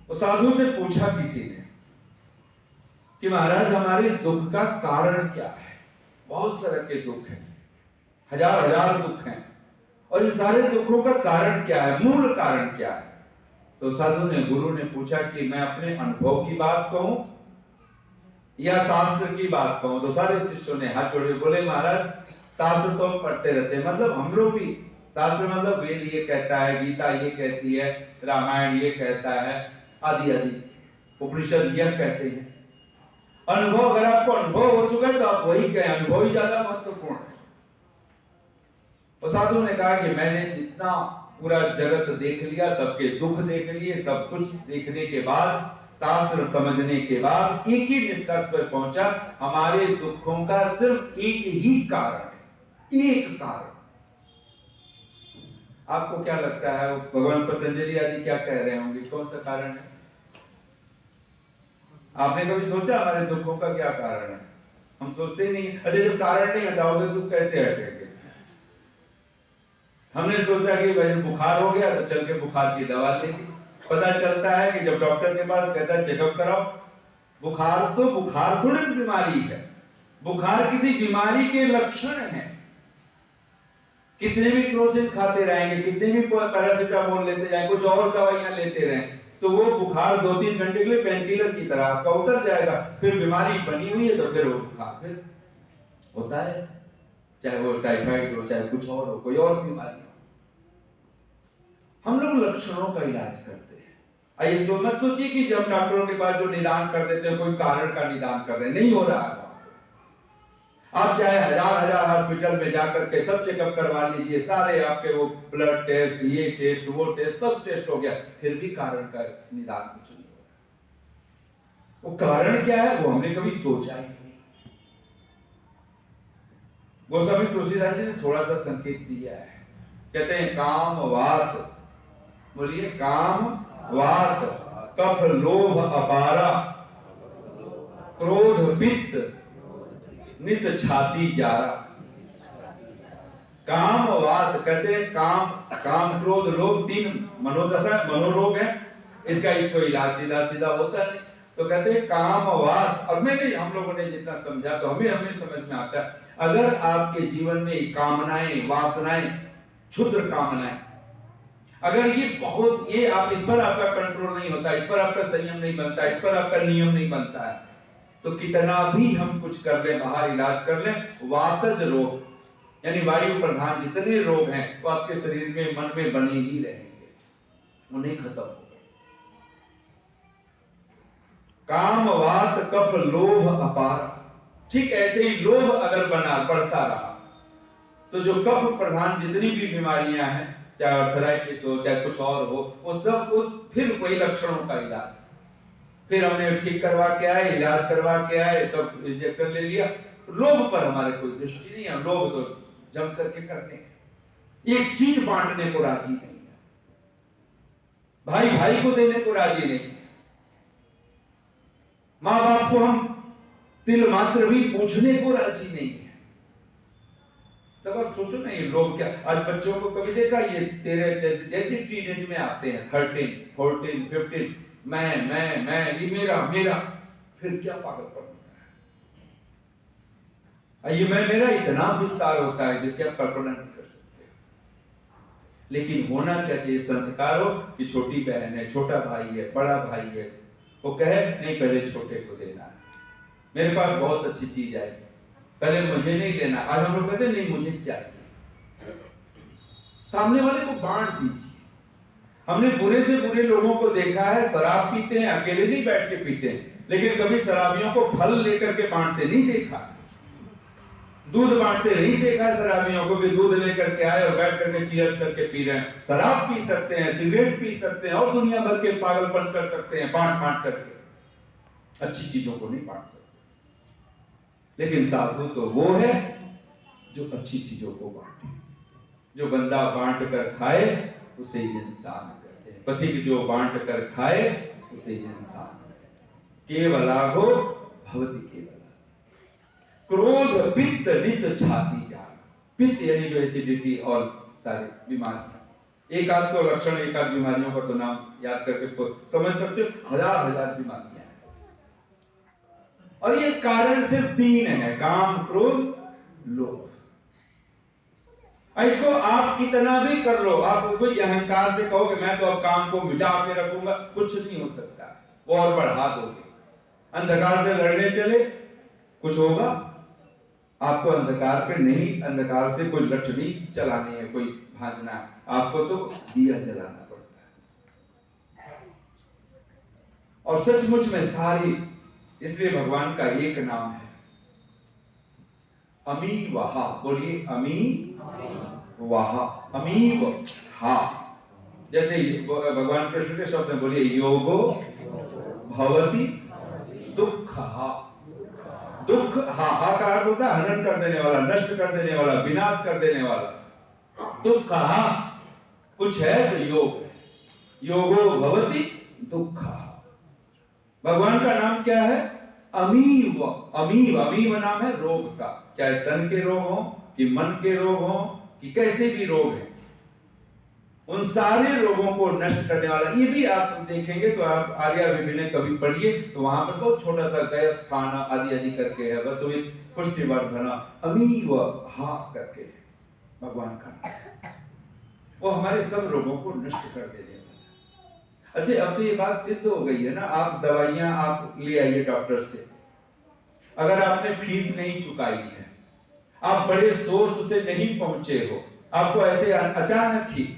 उस साधु से पूछा किसी ने कि महाराज हमारे दुख का कारण क्या है। बहुत तरह के दुख हैं, हजार हजार दुख हैं, और इन सारे दुखों का कारण क्या है, मूल कारण क्या है। तो साधु ने, गुरु ने पूछा कि मैं अपने अनुभव की बात कहूं या शास्त्र की बात कहूं। तो सारे शिष्यों ने हाथ जोड़े बोले महाराज शास्त्र तो हम पढ़ते रहते हैं, मतलब हम लोग भी शास्त्र मतलब वेद ये कहता है, गीता ये कहती है, रामायण ये कहता है, आदि आदि उपनिषद यह कहते हैं। अनुभव, अगर आपको अनुभव हो चुका है तो आप वही कहें, अनुभव ही ज्यादा महत्वपूर्ण है। और साधु ने कहा कि मैंने जितना पूरा जगत देख लिया, सबके दुख देख लिए, सब कुछ देखने के बाद, शास्त्र समझने के बाद एक ही निष्कर्ष पर पहुंचा, हमारे दुखों का सिर्फ एक ही कारण है, एक कारण। आपको क्या लगता है भगवान पतंजलि आदि क्या कह रहे होंगे, कौन सा कारण है? आपने कभी सोचा हमारे दुखों का क्या कारण है? हम सोचते ही नहीं। अरे जब कारण नहीं हटाओगे दुख कैसे हटेंगे? हमने सोचा कि भाई बुखार हो गया तो चल के बुखार की दवा लेंगे। पता चलता है कि जब डॉक्टर के पास कहता है चेकअप कराओ, बुखार थोड़ी बीमारी है, बुखार किसी बीमारी के लक्षण है। कितने भी क्रोसिन खाते रहेंगे, कितने भी पैरासीटामोल लेते जाएं, कुछ और दवाइयां लेते रहें, तो वो बुखार 2-3 घंटे के लिए पेनकिलर की तरह आपका उतर जाएगा। फिर बीमारी बनी हुई है तो फिर वो बुखार फिर होता है, चाहे वो टाइफाइड हो, चाहे कुछ और हो, कोई और बीमारी हो। हम लोग लक्षणों का इलाज करते हैं। आइए तो मत सोचिए कि जब डॉक्टरों के पास जो निदान कर देते हैं कोई कारण का निदान कर रहे हैं, नहीं हो रहा है। आप चाहे हजार हॉस्पिटल में जाकर के सब चेकअप करवा लीजिए, सारे आपके वो ब्लड टेस्ट, ये टेस्ट, वो टेस्ट, सब टेस्ट हो गया, फिर भी कारण का निदान कुछ नहीं हो रहा। वो कारण क्या है वो हमने कभी सोचा ही नहीं। गोस्वामी तुलसीदास जी ने थोड़ा सा संकेत दिया है, कहते हैं काम वात, बोलिए काम वात, कफ लोभ अपारा, क्रोध पित्त नित छाती जारा। काम वात कहते हैं, काम क्रोध लोभ तीन मनोदशा, मनोरोग है, इसका एक कोई इलाज सीधा होता नहीं। तो कहते हैं काम वात, और मैंने हम लोगों ने जितना समझा तो हमें समझ में आता है, अगर आपके जीवन में कामनाएं, वासनाएं, क्षुद्र कामनाएं, अगर ये आप इस पर आपका कंट्रोल नहीं होता, इस पर आपका संयम नहीं बनता, इस पर आपका नियम नहीं बनता है, तो कितना भी हम कुछ कर लें, बाहर इलाज कर लें, वातज रोग यानी वायु प्रधान जितने रोग हैं वो आपके शरीर में, मन में बने ही रहेंगे, वो नहीं खत्म होगा। काम वात कफ लोभ अपार, ठीक ऐसे ही लोभ अगर बढ़ता रहा तो जो कफ प्रधान जितनी भी बीमारियां हैं, चाहे आर्थराइटिस हो, चाहे कुछ और हो, वो सब फिर वही लक्षणों का इलाज। फिर हमने ठीक करवा के आए, इलाज करवा के आए, सब इंजेक्शन ले लिया, लोभ पर हमारे कोई दृष्टि नहीं है। लोभ तो जम करके करने हैं, एक चीज बांटने को राजी नहीं है, भाई को देने को राजी नहीं है, माँ बाप को हम तिल मात्र भी पूछने को राजी नहीं है। तब आप सोचो ना, ये लोग क्या, आज बच्चों को कभी देखा, ये तेरे जैसे टीनेज में आते हैं, 13, 14, 15, मैं ये मेरा, फिर क्या पागलपन होता है। ये मेरा इतना विस्तार होता है जिसके आप कल्पना नहीं कर सकते। लेकिन होना क्या चाहिए, संस्कार हो कि छोटी बहन है, छोटा भाई है, बड़ा भाई है, वो कहे नहीं पहले छोटे को देना है, मेरे पास बहुत अच्छी चीज आई, पहले मुझे नहीं लेना। आज हम लोग कहते नहीं मुझे चाहिए, सामने वाले को बांट दीजिए। हमने बुरे से बुरे लोगों को देखा है, शराब पीते हैं, अकेले नहीं बैठ के पीते हैं, लेकिन कभी शराबियों को फल लेकर के बांटते नहीं देखा, दूध बांटते नहीं देखा शराबियों को भी, दूध लेकर के आए और बैठ करके चीयर्स करके पी रहे हैं। शराब पी सकते हैं, सिगरेट पी सकते हैं और दुनिया भर के पागलपन कर सकते हैं बांट करके, अच्छी चीजों को नहीं बांट सकते। लेकिन साधु तो वो है जो अच्छी चीजों को बांटे, जो बंदा बांट कर खाए उसे इंसान कहते हैं, पथिक जो बांट कर खाए उसे इंसान। केवलाघो भवति केवला, क्रोध पित्त नित छाती जाग। पित्त यानी जो एसिडिटी और सारी बीमारियां, एक आध तो लक्षण, एक आध बीमारियों का तो नाम याद करके तो समझ सकते हो, हजार हजार बीमारियां हैं। और ये कारण सिर्फ 3 है, काम, क्रोध, लोभ। इसको आप कितना भी कर लो, आप कोई अहंकार से कहोगे मैं तो अब काम को मिटा के रखूंगा, कुछ नहीं हो सकता, वो और बढ़ा दोगे। अंधकार से लड़ने चले, कुछ होगा? आपको अंधकार पे नहीं, अंधकार से कोई लठ नहीं चलानी है, कोई भांजना है, आपको तो दिया जलाना पड़ता है। और सचमुच में सारी, इसलिए भगवान का एक नाम है अमी वहा। बोलिए अमी वहा, अमीव हा। जैसे भगवान कृष्ण के शब्द में बोलिए योगो भवति दुःखः। दुख, हा का अर्थ होता है हनन कर देने वाला, नष्ट कर देने वाला, विनाश कर देने वाला। दुःखः कुछ है तो योग है, योगो भवति दुःखः। भगवान का नाम क्या है? अमीव। अमीव, अमीव नाम है रोग का, चाहे तन के रोग हो कि मन के रोग हो कि कैसे भी रोग है, उन सारे रोगों को नष्ट करने वाला। ये भी आप देखेंगे तो आप आर्या विभिन्न कभी पढ़िए तो वहां पर बहुत छोटा सा गैस खाना आदि आदि करके है, बस वही पुष्टिवर्धना अमीव हा करके भगवान का, वो हमारे सब रोगों को नष्ट कर देने वाला। अच्छा, अब तो ये बात सिद्ध हो गई है ना, आप दवाइयां आप ले आइए डॉक्टर से, अगर आपने फीस नहीं चुकाई है, आप बड़े सोर्स से नहीं पहुंचे हो, आपको ऐसे अचानक ही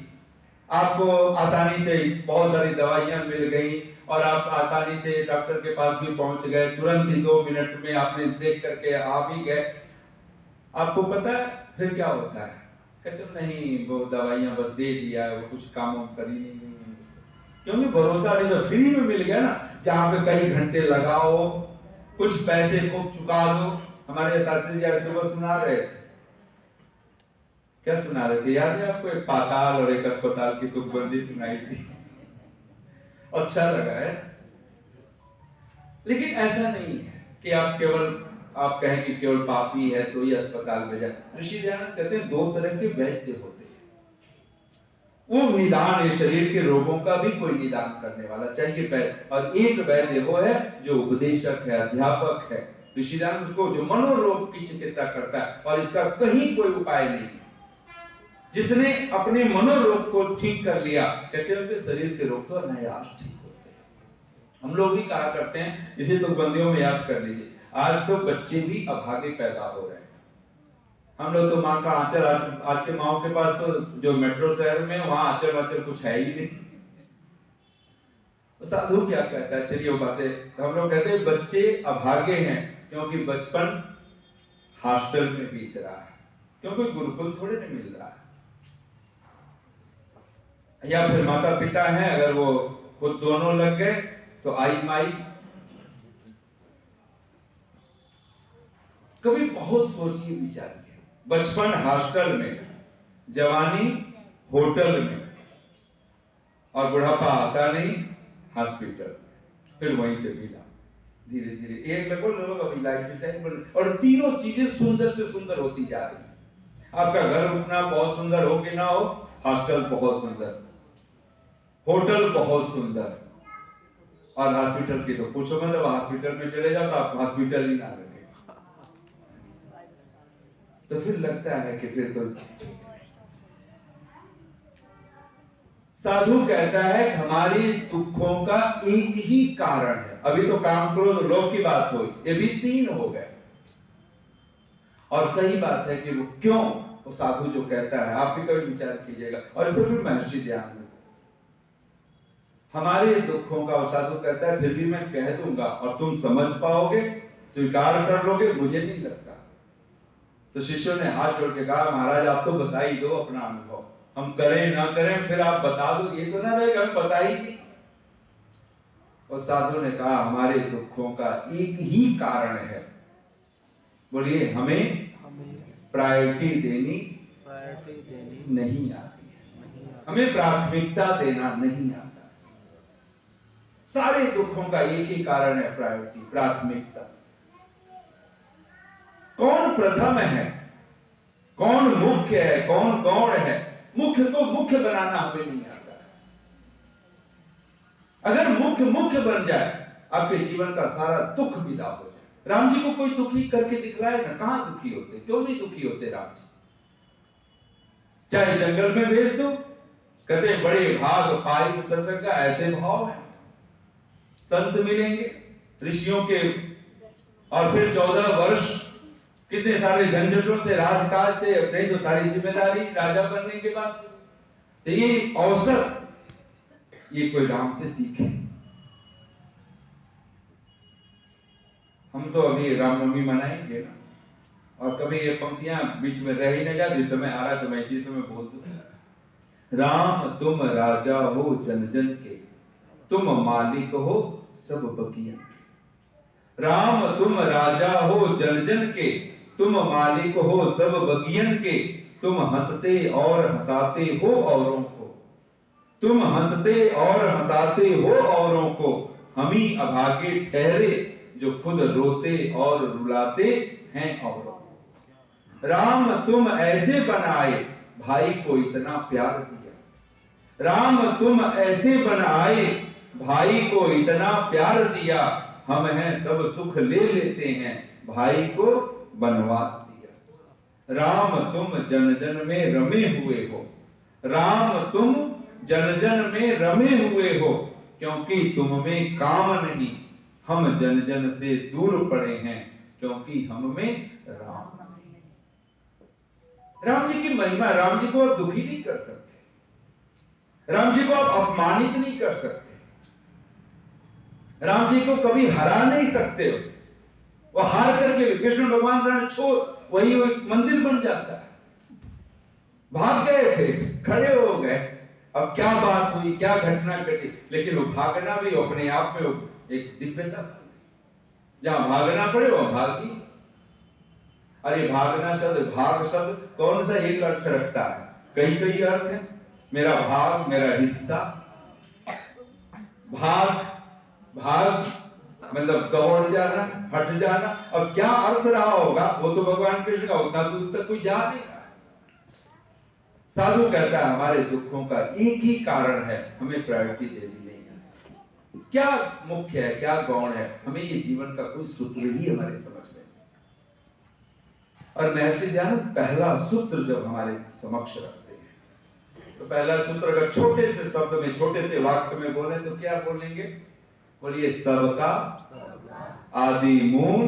आपको आसानी से बहुत सारी दवाइयां मिल गई और आप आसानी से डॉक्टर के पास भी पहुंच गए, तुरंत ही 2 मिनट में आपने देख करके आ भी गए, आपको पता है फिर क्या होता है? कहते नहीं वो दवाइयां बस दे दिया, वो कुछ काम करी नहीं, क्योंकि भरोसा नहीं, तो फ्री में मिल गया ना, जहां पे कई घंटे लगाओ, कुछ पैसे खूब चुका दो। हमारे शास्त्री जी आज सुबह सुना रहे थे, क्या सुना रहे थे याद है आपको? एक पाताल और एक अस्पताल की तुकबंदी सुनाई थी, अच्छा लगा है। लेकिन ऐसा नहीं है कि आप कहें कि केवल पापी है तो ही अस्पताल में जाए। ऋषि दयानंद कहते हैं 2 तरह के वैद्य होते हैं, वो निदान है, शरीर के रोगों का भी कोई निदान करने वाला चाहिए वैद्य, और एक वैद्य वो है जो उपदेशक है, अध्यापक है। ऋषि दयानंद को जो मनोरोग की चिकित्सा करता है और इसका कहीं कोई उपाय नहीं, जिसने अपने मनोरोग को ठीक कर लिया, कहते हैं उसके शरीर के रोग तो अनायास ठीक होते हैं। हम लोग भी कहा करते हैं, इसी तो बंदियों में याद कर लीजिए, आज तो बच्चे भी अभागे पैदा हो रहे हैं। हम लोग तो माँ का आंचल, आज के माओ के पास तो जो मेट्रो शहर में वहां आंचल वाचल कुछ है ही नहीं। तो साधु क्या कहता है, चलिए वो बातें, तो हम लोग कहते हैं बच्चे अभागे हैं क्योंकि बचपन हॉस्टल में बीत रहा है, क्योंकि गुरुकुल थोड़े नहीं मिल रहा है। या फिर माता पिता हैं, अगर वो खुद दोनों लग गए तो आई माई। कभी बहुत सोचिए विचारिए, बचपन हॉस्टल में, जवानी होटल में, और बुढ़ापा आता नहीं हॉस्पिटल, फिर वहीं से बिना धीरे धीरे एक लगभग अभी लाइफ स्टाइल, और तीनों चीजें सुंदर से सुंदर होती जा रही है। आपका घर उतना बहुत सुंदर हो कि ना हो, हॉस्टल बहुत सुंदर, होटल बहुत सुंदर, और हॉस्पिटल की तो पूछो मतलब, हॉस्पिटल में चले जाओ तो आप हॉस्पिटल ही ना लगे, तो फिर लगता है कि फिर तो। साधु कहता है हमारी दुखों का एक ही कारण है। अभी तो काम क्रोध लोभ की बात हुई, ये भी 3 हो गए, और सही बात है कि वो क्यों, वो साधु जो कहता है, आप भी कभी विचार कीजिएगा। और फिर भी महर्षि ध्यान में हमारे दुखों का, वो साधु कहता है फिर भी मैं कह दूंगा और तुम समझ पाओगे, स्वीकार कर लोगे, मुझे नहीं लगता। तो शिष्यों ने हाथ जोड़ के कहा महाराज आप तो बता ही दो अपना अनुभव, हम करें ना करें फिर आप बता दो, ये तो ना रहेगा हम बता ही नहीं। और साधु ने कहा हमारे दुखों का एक ही कारण है, बोलिए हमें प्रायोरिटी देनी नहीं आती है, हमें प्राथमिकता देना नहीं आता। सारे दुखों का एक ही कारण है, प्रायोरिटी, प्राथमिकता। कौन प्रथम है, कौन मुख्य है, कौन गौण है? मुख्य को मुख्य बनाना हमें नहीं आता है। अगर मुख्य मुख्य बन जाए, आपके जीवन का सारा दुख विदा हो जाए। राम जी को कोई दुखी करके दिखलाए ना, कहां दुखी होते, क्यों नहीं दुखी होते राम जी? चाहे जंगल में भेज दो, कहते बड़े भाग पाई सत्संग का, ऐसे भाव है। संत मिलेंगे ऋषियों के, और फिर 14 वर्ष कितने सारे झंझटों से, राजकाज से, अपने जो सारी जिम्मेदारी राजा बनने के बाद, तो ये अवसर, ये कोई राम से सीखे। हम तो अभी रामनवमी मनाएंगे ना, और कभी ये पंक्तियां बीच में रह ही न जाए, इस समय आ रहा तो मैं इसी समय बोल दूं। राम तुम राजा हो जन जन के, तुम मालिक हो सब बगियन के। राम तुम राजा हो जन जन के, तुम मालिक हो सब बगियन के। तुम हंसते और हंसाते हो औरों को, तुम हंसते और हंसाते हो औरों को। हम ही अभागे ठहरे जो खुद रोते और रुलाते हैं औरों को। राम तुम ऐसे बनाए भाई को इतना प्यार दिया। राम तुम ऐसे बनाए भाई को इतना प्यार दिया। हम हैं सब सुख ले लेते हैं, भाई को वनवास दिया। राम तुम जन जन में रमे हुए हो। राम तुम जन जन में रमे हुए हो, क्योंकि तुम में काम नहीं, हम जन जन से दूर पड़े हैं, क्योंकि हम में राम नहीं। राम जी की महिमा, राम जी को आप दुखी नहीं कर सकते, राम जी को आप अपमानित नहीं कर सकते, राम जी को कभी हरा नहीं सकते। वो हार करके कृष्ण भगवान रण छोड़ वही मंदिर बन जाता है। भाग गए थे, खड़े हो गए, अब क्या बात हुई, क्या घटना घटी, लेकिन वो भागना भी अपने आप में एक दिव्यता। जहां भागना पड़े वहां भागी। अरे भागना शब्द, भाग शब्द कौन सा एक अर्थ रखता है? कई कई अर्थ है। मेरा भाग, मेरा हिस्सा। भाग, भाग मतलब दौड़ जाना, हट जाना। अब क्या अर्थ रहा होगा वो तो भगवान कृष्ण का, उतना दूर तक कोई जा नहीं रहा। साधु कहता है हमारे दुखों का एक ही कारण है, हमें प्रायोरिटी देनी नहीं है। क्या मुख्य है, क्या गौण है, हमें ये जीवन का कोई सूत्र ही हमारे समझ में। और महर्षि दयानंद पहला सूत्र जब हमारे समक्ष रखते हैं, तो पहला सूत्र अगर छोटे से शब्द में, छोटे से वाक्य में बोले तो क्या बोलेंगे? बोलिए सबका आदि मूल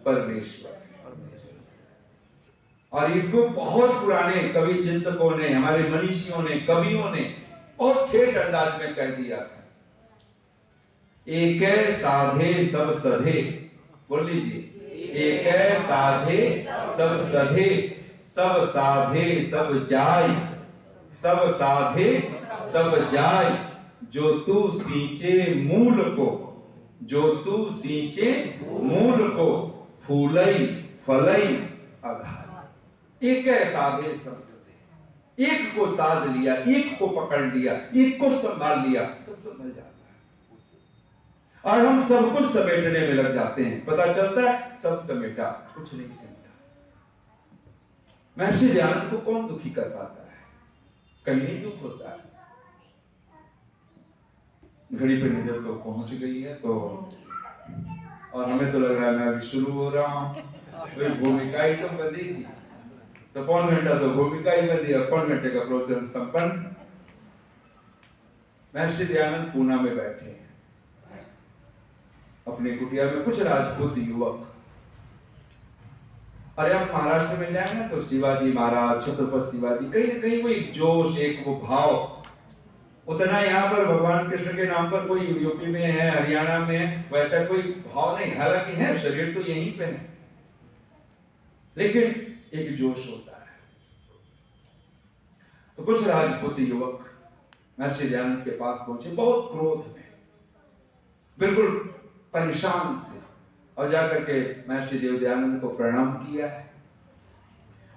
परमेश्वर। और इसको बहुत पुराने कवि चिंतकों ने, हमारे मनीषियों ने, कवियों ने बहुत ठेठ अंदाज में कह दिया था। एक साधे सब सधे, बोल लीजिए, एक साधे सब सधे, सब साधे सब जाय, सब साधे सब जाय। जो तू सींचे मूल को, जो तू सींचे मूल को, फूलई फलई अघाय। एक साधे सब सधे, एक को साध लिया, एक को पकड़ लिया, एक को संभाल लिया, सब संभल जाता है। और हम सब कुछ समेटने में लग जाते हैं, पता चलता है सब समेटा, कुछ नहीं समेटा। महर्षि दयानंद को कौन दुखी कर पाता है? कहीं नहीं दुख होता है। घड़ी पे नजर तो पहुंच गई है, तो और हमें तो लग रहा है मैं अभी शुरू हो रहा हूँ। कोई भूमिका ही तो बंदी थी, तो पौन घंटा तो भूमिका ही बंदी, और पौन घंटे का प्रवचन संपन्न। महर्षि दयानंद पूना में बैठे हैं अपनी कुटिया में। कुछ राजपूत युवक, अरे आप महाराष्ट्र में जाएंगे तो शिवाजी महाराज, छत्रपति शिवाजी, कहीं ना कहीं वो एक जोश, एक वो भाव, उतना यहाँ पर भगवान कृष्ण के नाम पर कोई यूपी में है, हरियाणा में है, वैसा कोई भाव नहीं। हालांकि है, शरीर तो यहीं पे है, लेकिन एक जोश होता है। तो कुछ राजपूत युवक महर्षि दयानंद के पास पहुंचे, बहुत क्रोध में, बिल्कुल परेशान से, और जाकर के महर्षि देव दयानंद को प्रणाम किया है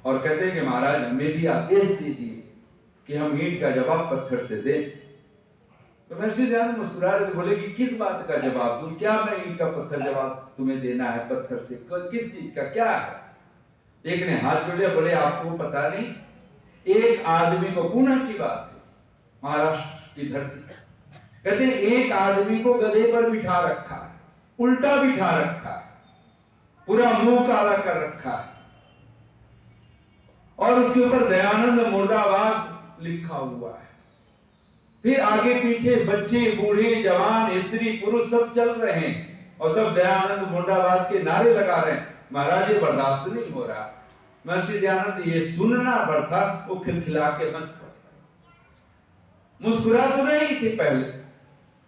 और कहते हैं कि महाराज हमें भी आदेश दीजिए कि हम ईंट का जवाब पत्थर से दें। तो महर्षि दयानंद मुस्कुरा रहे थे, बोले कि किस बात का जवाब दूं? क्या मैं ईंट का पत्थर जवाब तुम्हें देना है पत्थर से? किस चीज का, क्या है? एक ने हाथ जोड़े, बोले आपको पता नहीं, एक आदमी को, पुणे की बात है, महाराष्ट्र की धरती, कहते एक आदमी को गधे पर बिठा रखा है, उल्टा बिठा रखा है, पूरा मुंह काला कर रखा है, और उसके ऊपर दयानंद मुर्दाबाद लिखा हुआ है। फिर आगे पीछे बच्चे, बूढ़े, जवान, स्त्री, पुरुष सब चल रहे हैं और सब दयानंद मुर्दाबाद के नारे लगा रहे हैं। महाराज ये बर्दाश्त नहीं हो रहा। महर्षि दयानंद ये सुनना भर था, वो खिलखिला के हंस पड़े, मुस्कुरा तो नहीं थे पहले।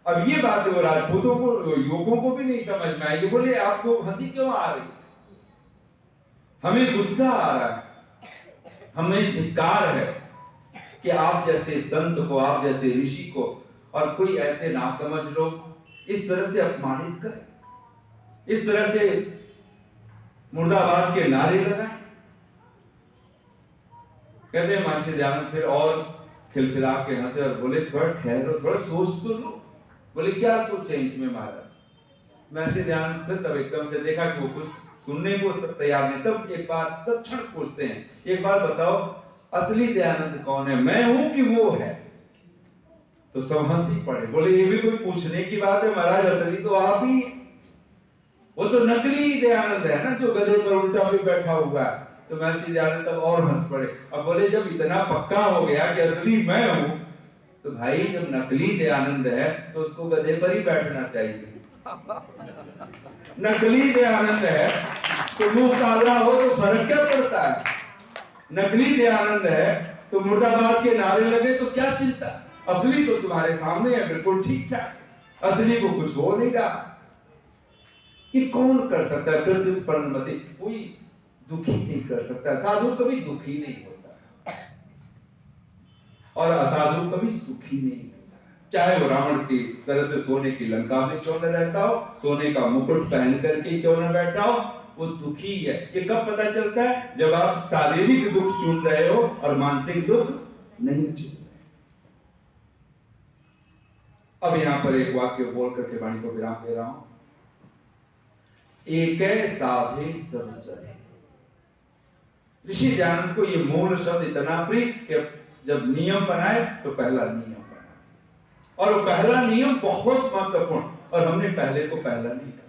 अब ये बात वो राजपूतों को, युवकों को भी नहीं समझ में आई। बोले आपको हंसी क्यों आ रही? हमें गुस्सा आ रहा है, हमें धिक्कार है कि आप जैसे संत को, आप जैसे ऋषि को और कोई ऐसे नासमझ लोग इस तरह से अपमानित करें, इस तरह से मुर्दाबाद के नारे लगाएं। कहते हैं महर्षि दयानंद फिर और खिलखिला के हंसे और बोले थोड़ा ठहरो, थोड़ा सोच तो लो। बोले क्या सोचे इसमें महाराज? महर्षि दयानंद फिर तब एकदम से देखा कि वो कुछ सुनने को तैयार नहीं। तब एक बार तत्क्षण पूछते हैं, एक बार बताओ असली दयानंद कौन है, मैं हूं कि वो है? तो सब हंसी पड़े। बोले ये भी कोई पूछने की बात है महाराज, असली तो आप ही है। वो तो नकली दयानंद है ना, जो गधे पर उल्टा भी बैठा हुआ है। तो महर्षि दयानंद तब और हंस पड़े। अब बोले जब इतना पक्का हो गया कि असली मैं हूं, तो भाई जब नकली दयानंद है तो उसको गधे पर ही बैठना चाहिए। नकली दयानंद है तो मुंह काला हो तो फर्क क्या पड़ता है? नकली दयानंद है तो मुर्दाबाद के नारे लगे तो क्या चिंता? असली तो तुम्हारे सामने है, बिल्कुल ठीक ठाक। असली को कुछ हो नहीं रहा। कि कौन कर सकता है प्रत्युत्पन्नमति? कोई दुखी नहीं कर सकता। साधु कभी दुखी नहीं होता और असाधु कभी सुखी नहीं होता, चाहे वो रावण की तरह से सोने की लंका में क्यों न रहता हो, सोने का मुकुट पहन करके क्यों न बैठा हो, वो दुखी है। ये कब पता चलता है? जब आप शारीरिक दुख चुन रहे हो और मानसिक दुख नहीं चुन रहे। अब यहां पर एक वाक्य बोल करके वाणी को विराम दे रहा हूं। एक साधे सब सधे। ऋषि दयानंद को ये मूल शब्द इतना प्रिय कि जब नियम बनाए तो पहला नियम बनाए, और वो पहला नियम बहुत महत्वपूर्ण, और हमने पहले को पहला नहीं किया।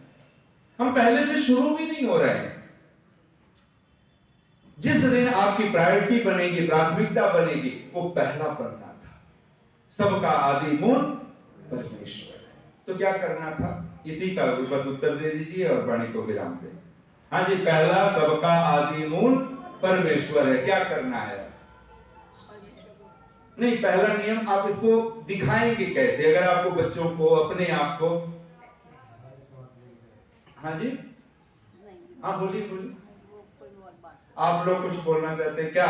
हम पहले से शुरू भी नहीं हो रहे हैं। जिस दिन आपकी प्रायोरिटी बनेगी, प्राथमिकता बनेगी, वो पहला बनना था। सबका आदि मूल परमेश्वर है। तो क्या करना था? इसी का बस उत्तर दे दीजिए और वाणी को विराम दे। हाँ जी, पहला सबका आदि मूल परमेश्वर है। क्या करना है? नहीं, पहला नियम आप इसको दिखाएंगे कैसे? अगर आपको बच्चों को, अपने आप को, हाँ जी, हाँ बोलिए बोलिए, आप लोग कुछ बोलना चाहते हैं क्या?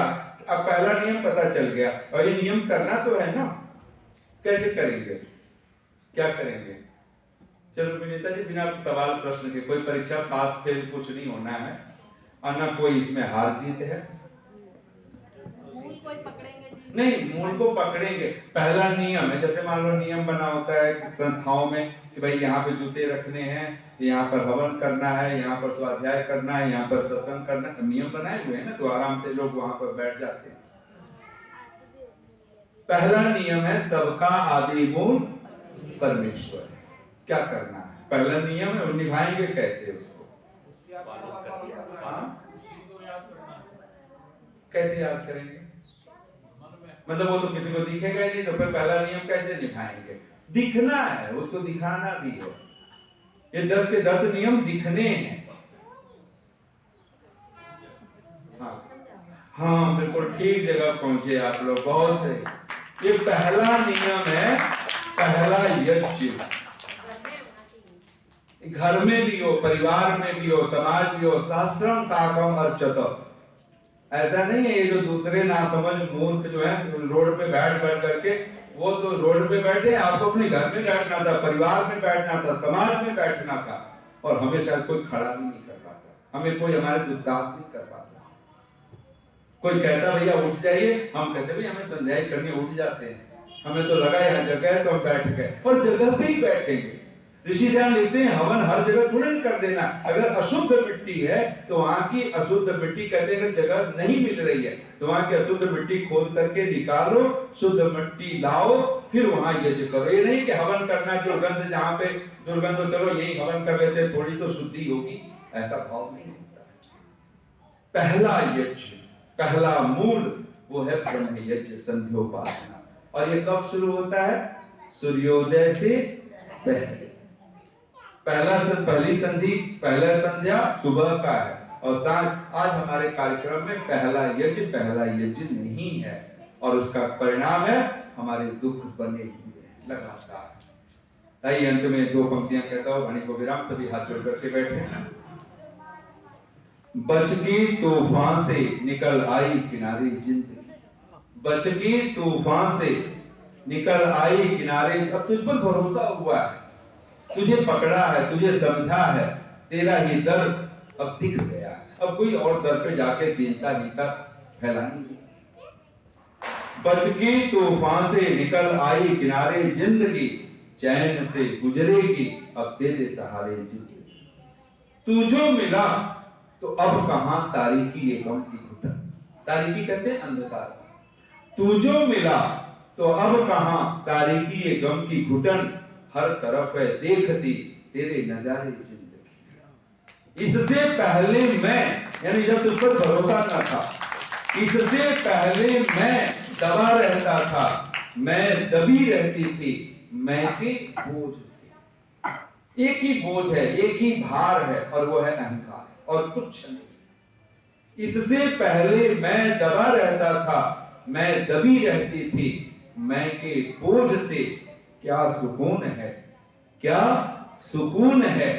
अब पहला नियम पता चल गया और ये नियम करना तो है ना। कैसे करेंगे, क्या करेंगे? चलो विनीता जी, बिना सवाल प्रश्न के, कोई परीक्षा पास फेल कुछ नहीं होना है और ना कोई इसमें हार जीत है। मूल कोई पकड़ेंगे जी? नहीं, मूल को पकड़ेंगे। पहला नियम है, जैसे मान लो नियम बना होता है संस्थाओं में कि भाई यहाँ पे जूते रखने हैं, यहाँ पर हवन करना है, यहाँ पर स्वाध्याय करना है, यहाँ पर सत्संग करना है। नियम बनाए हुए हैं ना, तो आराम से लोग वहां पर बैठ जाते हैं। पहला नियम है सबका आदि मूल परमेश्वर। क्या करना है? पहला नियम है, निभाएंगे कैसे उसको? कैसे याद करेंगे? मतलब वो तो किसी को दिखेगा ही नहीं, तो फिर पहला नियम कैसे निभाएंगे? दिखना है, उसको दिखाना भी है। ये 10 के 10 नियम दिखने हैं। हाँ बिल्कुल ठीक जगह पहुंचे आप लोग, बहुत सही। ये पहला नियम है, पहला यज्ञ। घर में भी हो, परिवार में भी हो, समाज भी हो, सहस्रम साकम अर्चत। ऐसा नहीं है ये जो दूसरे नासमझ मूर्ख जो है रोड पे बैठ करके, वो तो रोड पे बैठे, आपको अपने घर में बैठना था, परिवार में बैठना था, समाज में बैठना था, और हमें शायद कोई खड़ा भी नहीं कर पाता, हमें कोई हमारे दुर्गात नहीं कर पाता। कोई कहता भैया उठ जाइए, हम कहते भैया हमें संध्याई करनी, उठ जाते हैं। हमें तो लगा यहाँ जगह है तो हम बैठ गए, और जगह पे ही बैठेंगे। ऋषि ध्यान लिखते हैं हवन हर जगह थोड़े नहीं कर देना। अगर अशुद्ध मिट्टी है तो वहां की अशुद्ध मिट्टी कहते हैं अगर जगह नहीं मिल रही है तो वहां की अशुद्ध मिट्टी खोद करके निकालो, शुद्ध मिट्टी लाओ, फिर वहां यज्ञ करो। ये नहीं कि हवन करना दुर्गंध, जहां पे दुर्गंध तो चलो यही हवन कर लेते, थोड़ी तो शुद्धि होगी, ऐसा भाव नहीं होता। पहला यज्ञ, पहला मूल वो है ब्रह्म यज्ञ, संध्योपासना। और ये कब शुरू होता है? सूर्योदय से पहले। पहली संधि, पहला संध्या सुबह का है और सांझ। आज हमारे कार्यक्रम में पहला यज्ञ नहीं है और उसका परिणाम है हमारे दुख बने हुए लगातार। आइए अंत में दो पंक्तियां कहता हूं, वाणी को विराम। सभी हाथ जोड़ करके बैठे। बच की तूफान से निकल आई किनारे जिंदगी, बच की तूफान से निकल आई किनारे। अब तुझ पर भरोसा हुआ है, तुझे पकड़ा है, तुझे समझा है, तेरा ही दर्द अब दिख गया। अब कोई और दर पे जाके दीनता नीता फैलानी नहीं। बच की तूफान से निकल आई किनारे जिंदगी, चैन से गुजरेगी अब तेरे सहारे जिंदगी। तू जो मिला तो अब कहां तारीकी ये गम की घुटन। तारीकी कहते हैं अंधकार। तू जो मिला तो अब कहां तारीकी ये गम की घुटन, हर तरफ है देखती तेरे नजारे जिंदगी। इससे पहले मैं, यानी जब तुझ पर भरोसा न था, इससे पहले मैं दबा रहता था, मैं दबी रहती थी मैं के बोझ से। एक ही बोझ है, एक ही भार है और वो है अहंकार और कुछ नहीं। इससे पहले मैं दबा रहता था, मैं दबी रहती थी मैं के बोझ से। क्या सुकून है, क्या सुकून है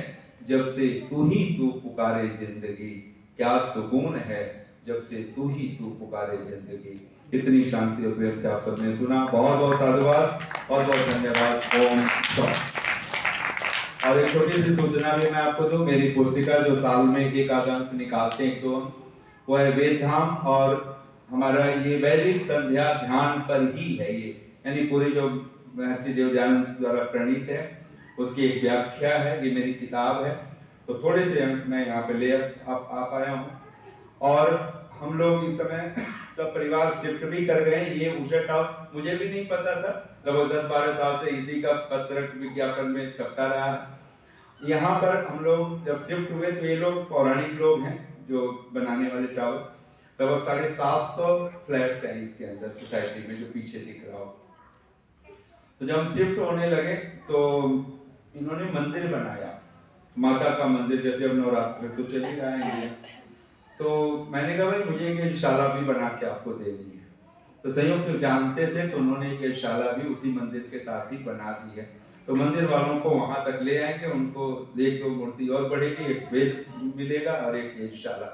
जब से तू ही तू पुकारे जिंदगी। क्या सुकून है जब से तू ही तू पुकारे जिंदगी। इतनी शांति और प्रेम से आप सबने सुना। बहुत बहुत साधुवाद, बहुत बहुत धन्यवाद। ओम शांति। और एक छोटी सी सूचना भी मैं आपको दूं, मेरी पुस्तिका जो साल में एक आध अंक निकालते हैं, एक दो अंक, वो है वेद धाम। और हमारा ये वैदिक संध्या ध्यान पर ही है ये, यानी पूरी जो महर्षि देवदयानंद द्वारा प्रणीत है उसकी एक व्याख्या है। ये मेरी किताब है, तो थोड़े से अंक मैं यहाँ पे ले आ पाया हूँ। और हम लोग इस समय सब परिवार शिफ्ट भी कर गए। ये उषा टॉप मुझे भी नहीं पता था, लगभग 10-12 साल से इसी का पत्रक विज्ञापन में छपता रहा है। यहाँ पर हम लोग जब शिफ्ट हुए तो ये लोग पौराणिक लोग हैं जो बनाने वाले टावर, लगभग 750 फ्लैट्स हैं इसके अंदर सोसाइटी में, जो पीछे दिख रहा हो। तो जब हम शिफ्ट होने लगे तो इन्होंने मंदिर बनाया, माता का मंदिर, जैसे अब नवरात्र तो चल ही आएंगे। तो मैंने कहा भाई मुझे एक यज्ञशाला भी बना के आपको देनी है। तो संयोग से जानते थे तो उन्होंने एक यज्ञशाला भी उसी मंदिर के साथ ही बना दी है। तो मंदिर वालों को वहां तक ले आएंगे, उनको एक दो मूर्ति और बढ़ेगी, एक वेद मिलेगा और एक यज्ञशाला।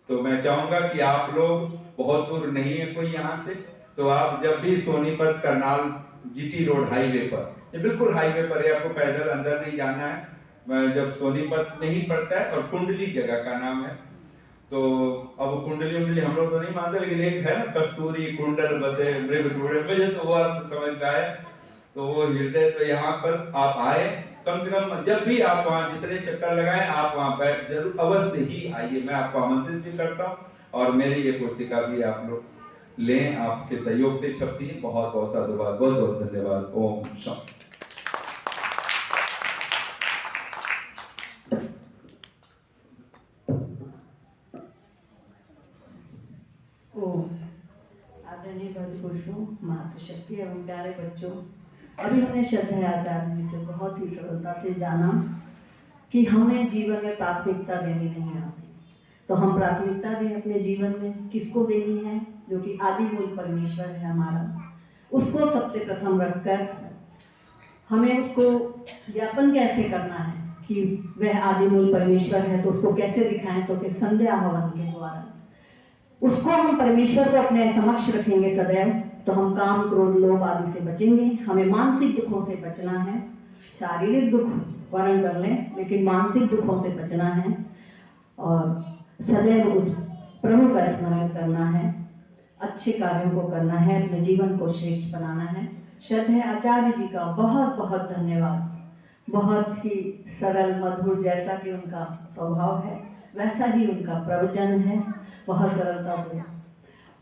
तो मैं चाहूंगा कि आप लोग, बहुत दूर नहीं है कोई यहाँ से, तो आप जब भी Sonipat Karnal GT road highway पर, ये बिल्कुल हाईवे पर है, आपको पैदल अंदर नहीं जाना है। जब सोनीपत में ही पड़ता है और कुंडली जगह का नाम है। तो अब कुंडली उंडली हम लोग तो नहीं मानते, लेकिन एक है ना कस्तूरी कुंडल बसे मृग ढूंढे, मुझे तो वो अर्थ समझ में आए। तो वो हृदय, तो यहाँ पर आप आए, कम से कम जब भी आप वहाँ जितने चक्कर लगाएं आप वहाँ पर जरूर अवश्य ही आइए। मैं आपको आमंत्रित भी करता हूँ और मेरी ये पुस्तिका भी आप लोग लें, आपके सहयोग से छपती है। बहुत बहुत साधुवाद, बहुत बहुत धन्यवाद। ओम शांति। आदरणीय पुरुषों, मातृशक्ति एवं प्यारे बच्चों, अभी हमने श्रद्धा आचार्य जी से बहुत ही सरलता से जाना कि हमें जीवन में प्राथमिकता देनी नहीं आती। तो हम प्राथमिकता दें अपने जीवन में, किसको देनी है? जो कि आदि मूल परमेश्वर है हमारा, उसको सबसे प्रथम रखकर हमें उसको ज्ञापन कैसे करना है कि वह आदि मूल परमेश्वर है। तो उसको कैसे दिखाएं? तो कि संध्या हवन के द्वारा उसको हम परमेश्वर को अपने समक्ष रखेंगे सदैव, तो हम काम क्रोध लोभ आदि से बचेंगे। हमें मानसिक दुखों से बचना है। शारीरिक दुख वर्ण कर लें, लेकिन मानसिक दुखों से बचना है और सदैव उस प्रभु का स्मरण करना है, अच्छे कार्यों को करना है, अपने जीवन को श्रेष्ठ बनाना है। श्रद्धेय आचार्य जी का बहुत बहुत धन्यवाद। बहुत ही सरल मधुर, जैसा कि उनका स्वभाव है वैसा ही उनका प्रवचन है। बहुत सरलतापूर्वक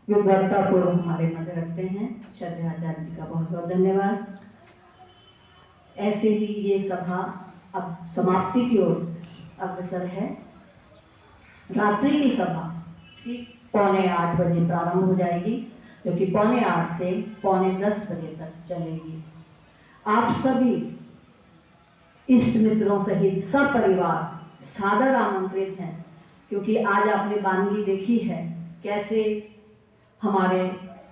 विद्वत्तापूर्वक हमारे मध्य रखते हैं। श्रद्धेय आचार्य जी का बहुत बहुत धन्यवाद। ऐसे ही ये सभा अब समाप्ति की ओर अग्रसर है। रात्रि की सभा ठीक 7:45 बजे प्रारंभ हो जाएगी, जो कि 7:45 से 9:45 बजे तक चलेगी। आप सभी इष्ट मित्रों सहित सब परिवार सादर आमंत्रित हैं, क्योंकि आज आपने वानगी देखी है कैसे हमारे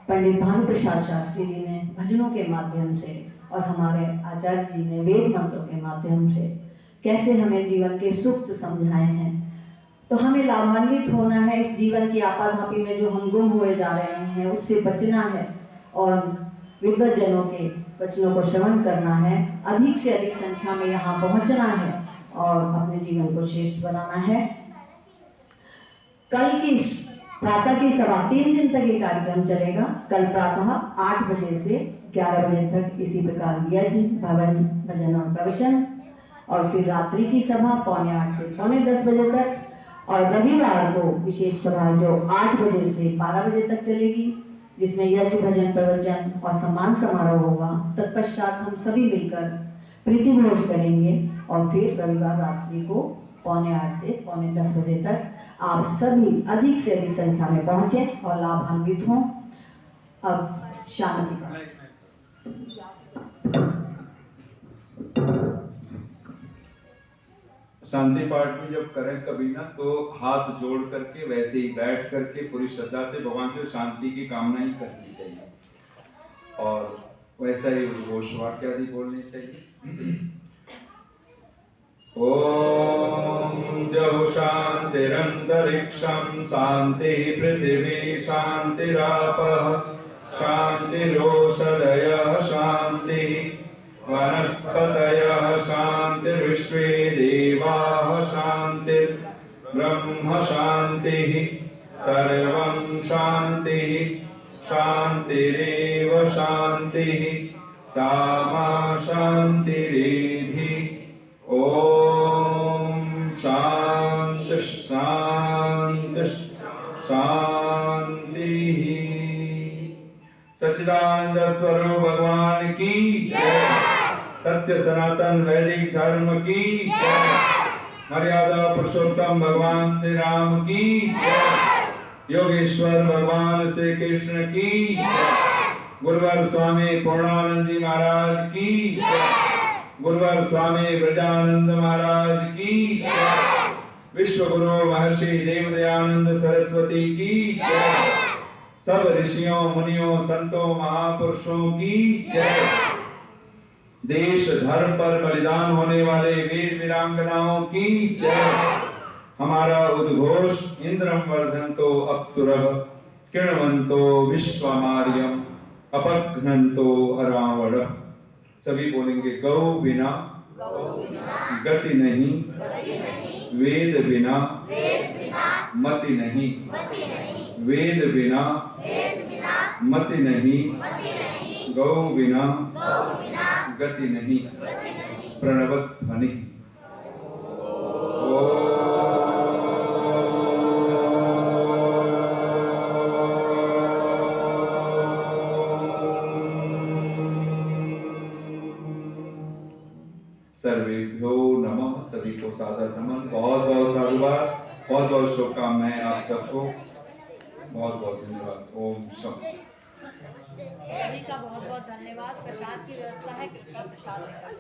पंडित भानु प्रसाद शास्त्री जी ने भजनों के माध्यम से और हमारे आचार्य जी ने वेद मंत्रों के माध्यम से कैसे हमें जीवन के सुख समझाए हैं। तो हमें लाभान्वित होना है इस जीवन की आपाधापी में जो हम गुम हुए जा रहे हैं, उससे बचना है और विद्वज्जनों के वचनों को श्रवण करना है। अधिक से अधिक संख्या में यहाँ पहुँचना है और अपने जीवन को श्रेष्ठ बनाना है। कल की प्रातः की सभा 3 दिन तक ये कार्यक्रम चलेगा। कल प्रातः 8 बजे से 11 बजे तक इसी प्रकार यज्ञ, भवन, भजन और प्रवचन, और फिर रात्रि की सभा 7:45 से 9:45 बजे तक, और रविवार को विशेष सभा जो 8 बजे से 12 बजे तक चलेगी, जिसमें यज्ञ, भजन, प्रवचन और सम्मान समारोह होगा। तत्पश्चात हम सभी मिलकर प्रीति भोज करेंगे और फिर रविवार रात्रि को 7:45 से 9:45 बजे तक आप सभी अधिक से अधिक संख्या में पहुंचे और लाभान्वित हों। अब शांति का शांति पाठ में जब करें कभी ना तो हाथ जोड़ करके वैसे ही बैठ करके पूरी श्रद्धा से भगवान से शांति की कामना ही करनी चाहिए और वैसा ही घोष वाक्य आदि बोलने चाहिए। ओम द्यौ शांतिरंतरिक्षं शांति पृथिवी शांतिरापः शांतिरोषधयः शांति वनस्पतयः शांतिर्विश्वे देवाः शांतिर्ब्रह्म शांतिः सर्वं शांतिः शांतिरेव शांतिः सामा शांतिरेधि। ओम शांति शांति शांति। सच्चिदानंद स्वरूप भगवान की जय। सत्य सनातन वैदिक धर्म की जय। मर्यादा पुरुषोत्तम भगवान श्री राम की जय। योगेश्वर भगवान श्री कृष्ण की जय। गुरुवर स्वामी पूर्णानंद जी महाराज की जय। गुरुवर स्वामी ब्रजानंद महाराज की जय। विश्व गुरु महर्षि देवदयानंद सरस्वती की जय। सब ऋषियों, मुनियों, संतों, महापुरुषों की जय। देश धर्म पर बलिदान होने वाले वीर वीरांगनाओं की जय। हमारा उद्घोष इंद्रम वर्धन्तो अप्सुरः किण्वन्तो विश्वमार्यम अपघ्नन्तो अरावणः। सभी बोलेंगे गौ बिना गति नहीं, वेद बिना मति नहीं, वेद बिना मति नहीं, गौ बिना गति नहीं। प्रणवत ध्वनि। सर्वेभ्यो नमः। सभी को सादर नमन। बहुत बहुत साधुवाद, बहुत बहुत शुभकामनाएं आप सबको। बहुत बहुत धन्यवाद। ओम शांति। सभी का बहुत बहुत धन्यवाद। प्रसाद की व्यवस्था है, कृपया प्रसाद लेकर